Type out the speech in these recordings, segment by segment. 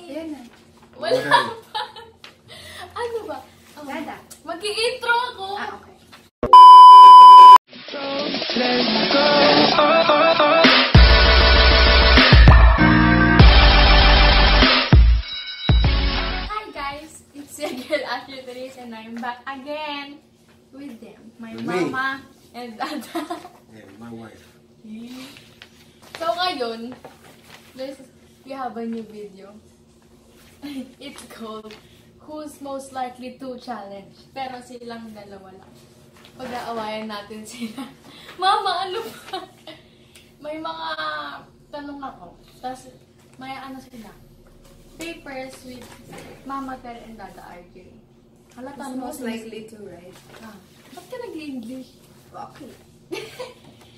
Ayan na. Wala pa. Ano ba? Dada. Mag-i-intro ako. Okay. So let's go. Hi guys, it's your girl Ashley Therese and I'm back again with them. My mama and dada. Yeah, my wife. So ngayon, we have a new video. It's called Who's Most Likely to Challenge. Pero silang dalawa lang. Pag-aawayan natin sila. Mama, ano ba? May mga tanong ako. Tapos may ano sila. Papers with Mama Ter and Dada RJ. Halata Who's mo most likely to, right? Ba't ka nag-English? Okay.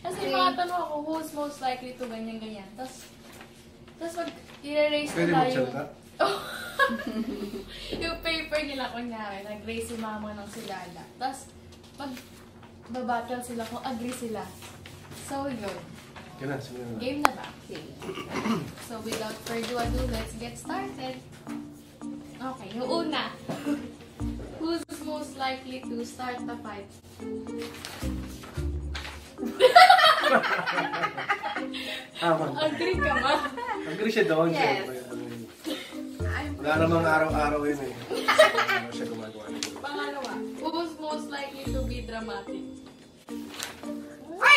Kasi mga tanong ako, who's most likely to ganyan-ganyan. Tapos pag i-erase Pwede na tayo. magsalita? Yung paper nila, kunyari, nag-raise si mama ng si Dada. Tapos, pag babattle sila kung agree sila. So, yun. Yan na, sige na. Game na ba? Okay. So, without further ado, let's get started. Okay, yung una. Who's most likely to start the fight? Agree ka ba? Agree siya doon. Yes. Wala namang araw-araw yun eh. Ano siya gumagawa nito. Pangalawa, who's most likely to be dramatic? I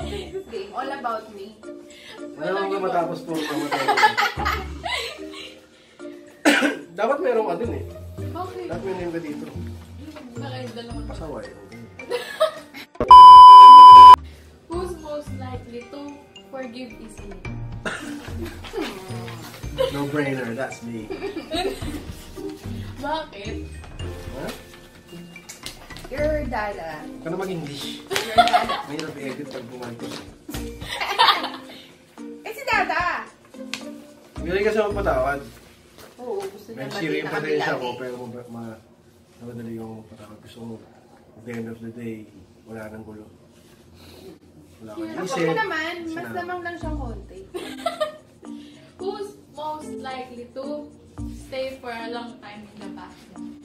think this game, all about me. Wala namang matapos po mamatay. Dapat merong ka din eh. Okay. Dapat may name ka dito. Bakit dalawang Pasaway. Who's most likely to forgive easily? No-brainer, that's me. Bakit? Ha? Your Dada. Huwag ka na mag-English. Your Dada. Mahirap i-edit pag bumantos. Eh, si Dada! Galing kasi magpatawad. Oo, gusto niya May pati shirin na pa din siya kami ko, pero namadali yung patawad. Gusto mo, at the end of the day, wala nang gulo. Wala kang Ako isip. mo naman, mas Sinabi. lamang lang siyang konti. Who's most likely to stay for a long time in the bathroom?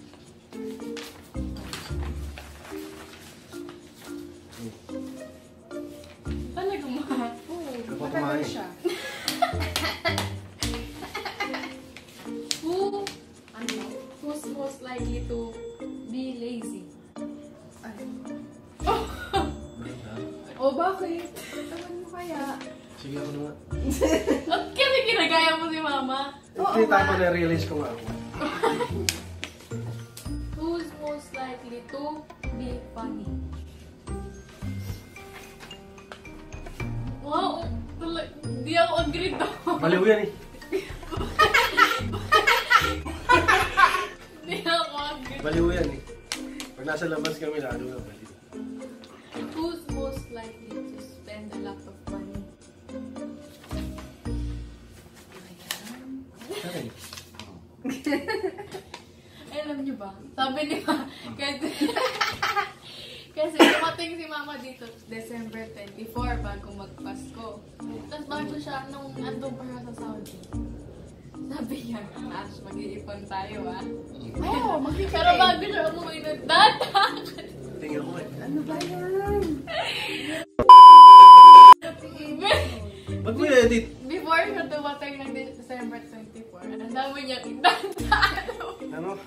Talaga mo? Oo, Dapat matagal kumain. siya. Who's most likely to be lazy? Ay. Oh, bakit? Ewan mo kaya? Sige ako naman. Kasi ginagaya mo si mama. Oo Hindi tayo nga. pa na-realize ko nga ako. Who's most likely to be funny? Wow, di ako agree to. Baliw yan eh. Di ako agree. Baliw yan eh. Pag nasa labas kami, lalo na baliw. Who's most likely to spend a lot of money? Sorry. Alam niyo ba? Sabi ni Ma, kasi dumating si Mama dito December 24 bago magpasko. Tapos bago siya nung andun pa siya sa Saudi. Sabi niya, Ash, mag-iipon tayo Oo, magkikita. Pero bago siya umuwi ng data. Tingin ko eh. Ano ba yan? Ba't mo i-edit? Before siya dumating ng December 24, ang dami niyang itanda. Ano?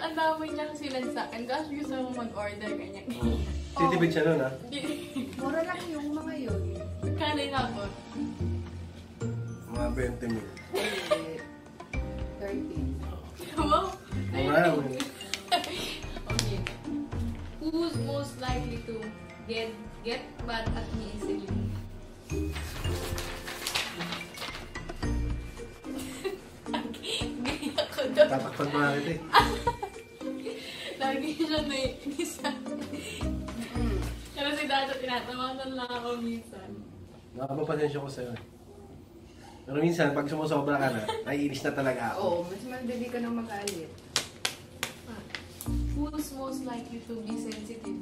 Ang dami niyang sinansakan. Kasi gusto mo mag-order, ganyan. Titibid siya nun ha? Mura lang yung mga yun. Kano yung hapon? Mga 20 mil. 30. Wow. Wow. Okay. Who's most likely to get mad at me easily? Gaya ko doon. Tatakpan mo na kita eh. Lagi siya naiinisa. Pero si Dada tinatawanan lang ako minsan. Nakapapasensya ko sa'yo eh. Pero minsan, pag sumusobra ka na, naiinis na talaga ako. Oo, mas madali ka nang magalit. Who's most likely to be sensitive?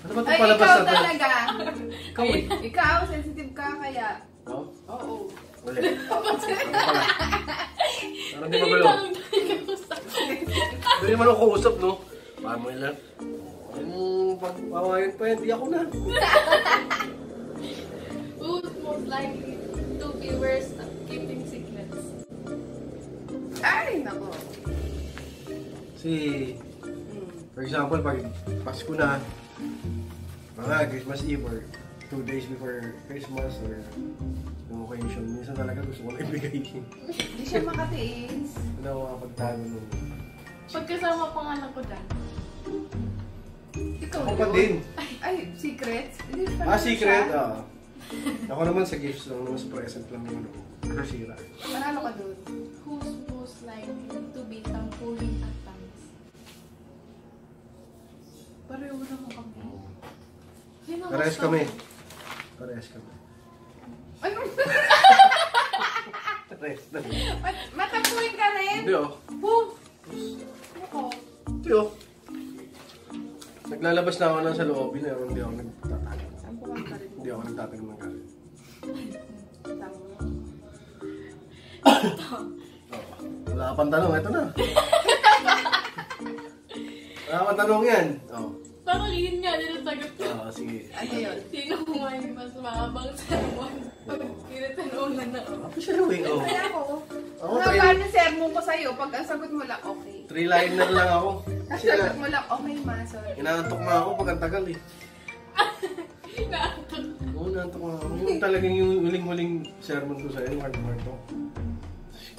Ano ba Ay, itong palabas ikaw na to? talaga. Ikaw eh. Ikaw, sensitive ka kaya. Oo? Oo. Wala. Ano pala? Parang di Hindi magulo. lang nagkakusap. Hindi naman ako kausap, no? Paano mo lang? Pag-awayan pa yan, di ako na. Who's most likely to be worse at keeping secrets? Ay, nako. Si, for example, pag Pasko na, mga Christmas Eve or 2 days before Christmas or yung occasion, minsan talaga gusto ko na ibigay. Hindi siya makatiis. Ano ako makapagtago nung... Pagkasama pangalan ko dyan. Ikaw Ako pa din. Ay, secrets? Hindi pa Ah, naman secret, siya. Ako naman sa gifts lang, naman sa present lang yung ano ko. Sira. Manalo ka dun. Who's most likely to be tampuhin at times? Pareho naman kami. Sino mas Parehas kami. tampo? Parehas kami. Ano? Parehas na. Matapuin ka rin? Hindi oh. Boom! Ako. Hindi oh. Naglalabas na ako lang sa loob, pero hindi ako nagtatago. Sampukan ka rin. Hindi ako nagtatago ng galit. Tama. Wala ka pang tanong, eto na. Wala ka pang tanong yan. Oh. Parang yun nga din ang sagot ko. Sige. Ano yun? Sino may mas mahabang sermon pag tinatanungan na ako? Ako siya eh. Oh. Kaya ako. Ako, Haba ng sermon ko sa'yo. Pag ang sagot mo lang, okay. 3-liner lang ako. Ang Kasi sagot mo lang, okay ma, sorry. inaantok na ako pag ang tagal eh. Inaantok. Oo, inaantok na ako. Yung talagang yung huling-huling sermon ko sa'yo, yung hard-hard to.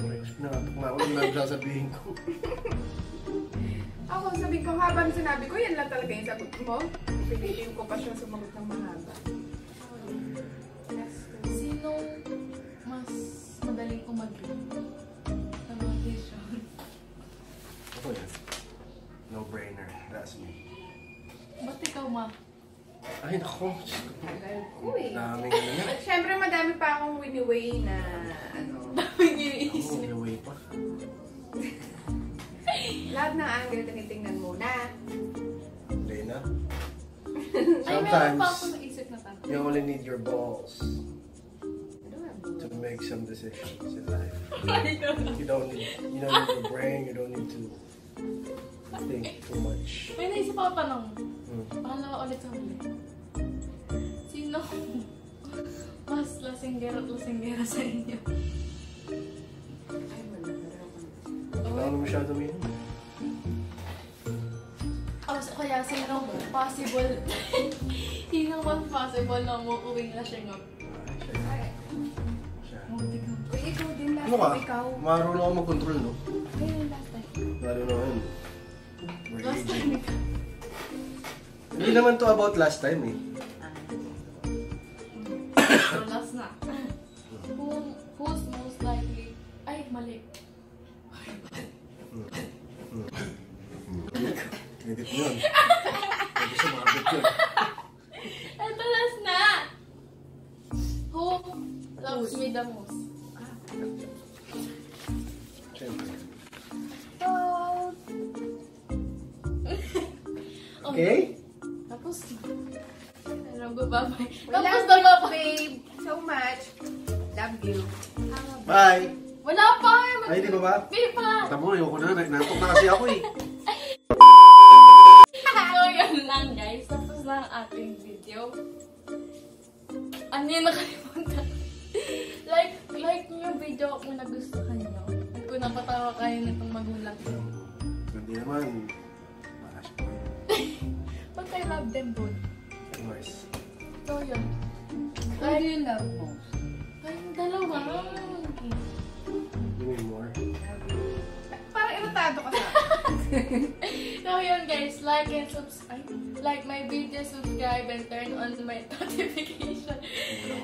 Inaantok na ako yung nagsasabihin ko. Ako, sabi ko, habang sinabi ko, yan lang talaga yung sagot mo. Pilitin ko pa siya sumagot ng mahaba. Sino mas madaling umagin sa mga decision? Ako yan. No-brainer. That's me. Ba't ikaw, ma? Ay, nako. Tagal ko eh. Daming ano yan. Siyempre, madami pa akong wini-way na ano. Daming Ako, iniisip. may way pa. Lahat ng angle tinitingnan muna. Hindi na. Ay, meron pa ako Sometimes, naisip na tanong. you only need your balls Ano nga to make some decisions in life. I don't know. You don't need your brain, you don't need to think too much. May naisip ako tanong. Hmm. Pangalawa ulit sa huli. Sino mas lasinggero at lasinggera sa inyo? Ay, wala. Wala ka na masyado may Kaya sino possible sino mas possible na umuuwing lasing up? Ay, Siya. Muntik na. uy, ikaw din lahat. Ano ka? Ikaw. Marunong ako mag-control, no? Ayun, last time. Lalo na yun. We're Last aging. time ikaw. Hindi naman to about last time eh. So, last na. Who's most likely... Ay, mali. Edit mo yun. Pwede siya makabit yun. Ito, last na! Who loves me the most? Siyempre. Oh, Okay? Tapos na. Ano, babay. we Tapos love na you, babay. babe. So much. Love you. Bye! Wala pa eh. Ay, di ba ba? Di pa. Tama mo, ayoko na. Nantok na kasi ako eh. So, yun lang guys. Tapos na ang ating video. Ano yun nakalimutan? like nyo yung video kung nagustuhan nyo. At kung napatawa kayo nitong magulang nyo. Hindi naman. Bakas ko yun. But I love them both. Nice. So, yun. Who do you love most? Kayong dalawa. You need more? Parang irritado ka sa akin. So, yun guys. Like and subscribe. Like my video, subscribe, and turn on my notification.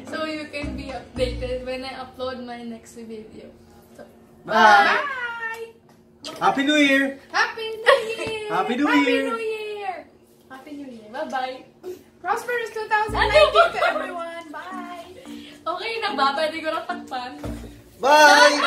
So you can be updated when I upload my next video. So, Bye! Bye! Happy New Year! Happy New Year! Happy New Happy Year! New Year! Happy New Year. Bye-bye. Prosperous 2019 to everyone! Bye! Okay na ba? Pwede ko na takpan. Bye!